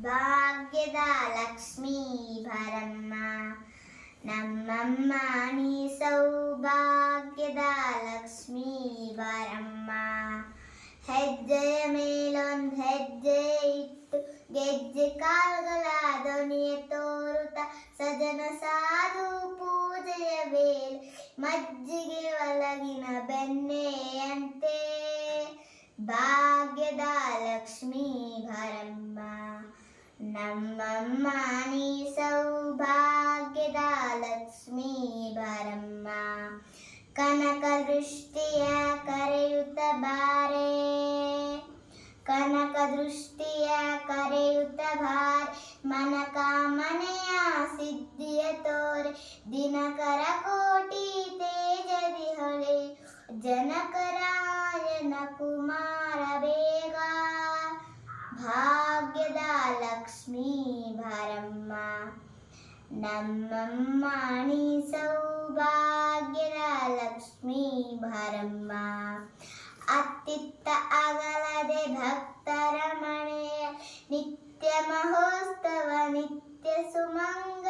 ಭಾಗ್ಯದ ಲಕ್ಷ್ಮೀ ಬಾರಮ್ಮ, ನಮ್ಮಮ್ಮ ನೀ ಸೌಭಾಗ್ಯದ ಲಕ್ಷ್ಮೀ ಬಾರಮ್ಮ. ಹೆಜ್ಜೆಯ ಮೇಲೊಂದು ಹೆಜ್ಜೆ ಇಟ್ಟು ಗೆಜ್ಜೆ ಕಾಲುಗಳ ಧ್ವನಿಯ ತೋರುತ್ತ ಸಜನ ಸಾಧು ಪೂಜೆಯ ವೇಳೆ ಮಜ್ಜಿಗೆ ಒಳಗಿನ ಬೆಣ್ಣೆಯಂತೆ ಭಾಗ್ಯದ ಲಕ್ಷ್ಮೀ ಬಾರಮ್ಮ, ನಮ್ಮಮ್ಮ ನೀ ಸೌಭಾಗ್ಯದ ಲಕ್ಷ್ಮೀ ಬಾರಮ್ಮ. ಕನಕ ದೃಷ್ಟಿಯ ಕರೆಯುತ್ತ ಬಾರೆ, ಕನಕ ದೃಷ್ಟಿಯ ಕರೆಯುತ್ತ ಬಾರೆ, ಮನಕ ಮನೆಯ ಸಿದ್ಧಿಯ ತೋರೆ, ದಿನಕರ ಕೋಟಿ ತೇಜದಿ ಹೊಳೆ, ಜನಕರಾಯನ ಕುಮಾರ ಬೇಗ ಭಾಗ್ಯದ ಲಕ್ಷ್ಮೀ ಬಾರಮ್ಮ, ನಮ್ಮಮ್ಮ ನೀ ಸೌಭಾಗ್ಯದ ಲಕ್ಷ್ಮೀ ಬಾರಮ್ಮ. ಅತ್ತಿತ್ತ ಅಗಲದೆ ಭಕ್ತರ ಮನೆಯ ನಿತ್ಯ ಮಹೋತ್ಸವ ನಿತ್ಯ ಸುಮಂಗ,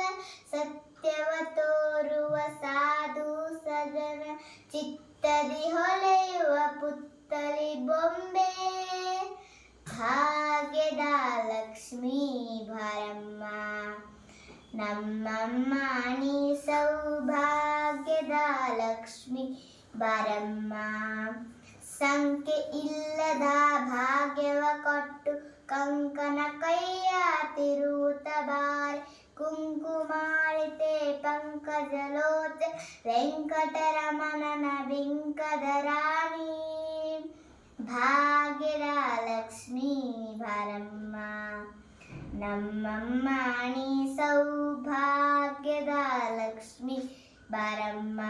ಸತ್ಯವ ತೋರುವ ಸಾಧು ಸಜನ ಚಿತ್ತದಿ ಹೊಳೆಯುವ ಪುತ್ತಲಿ ಬೊಂಬೆ ಭಾಗ್ಯದ ಲಕ್ಷ್ಮೀ ಬಾರಮ್ಮ, ನಮ್ಮಮ್ಮ ನೀ ಸೌಭಾಗ್ಯದ ಲಕ್ಷ್ಮೀ ಬಾರಮ್ಮ. ಸಂಖ್ಯೆ ಇಲ್ಲದ ಭಾಗ್ಯವ ಕೊಟ್ಟು ಕಂಕನ ಕೈಯ ತಿರುವುತ ಬಾರೆ, ಕುಂಕುಮಾಳಿತೆ ಪಂಕಜಲೋಚ ವೆಂಕಟರಮಣನ ಬಿಂಕದ ರಾಣಿ ಭಾಗ್ಯದ ಲಕ್ಷ್ಮೀ ಬಾರಮ್ಮ, ನಮ್ಮಮ್ಮ ನೀ ಸೌಭಾಗ್ಯದ ಲಕ್ಷ್ಮೀ ಬಾರಮ್ಮ.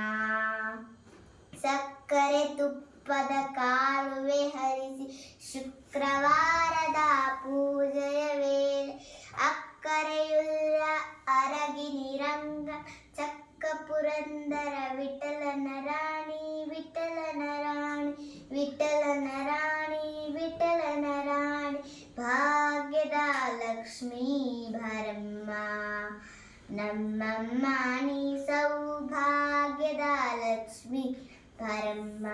ಸಕ್ಕರೆ ತುಪ್ಪದ ಕಾಲುವೆ ಹರಿಸಿ ಶುಕ್ರವಾರದ ಪೂಜೆಯ ವೇಳೆ ಅಕ್ಕರೆಯುಳ್ಳ ಅರಗಿನಿ ರಂಗ ಚಕ್ಕ ಪುರಂದರ ವಿಠಲನ ರಾಣಿ, ವಿಠಲನ ರಾಣಿ, ವಿಠಲನ ರಾಣಿ, ವಿಠಲನ ರಾಣಿ ಭಾಗ್ಯದ ಲಕ್ಷ್ಮೀ ಬಾರಮ್ಮ, ನಮ್ಮಮ್ಮ ನೀ ಸೌಭಾಗ್ಯದ ಲಕ್ಷ್ಮೀ ಬಾರಮ್ಮ.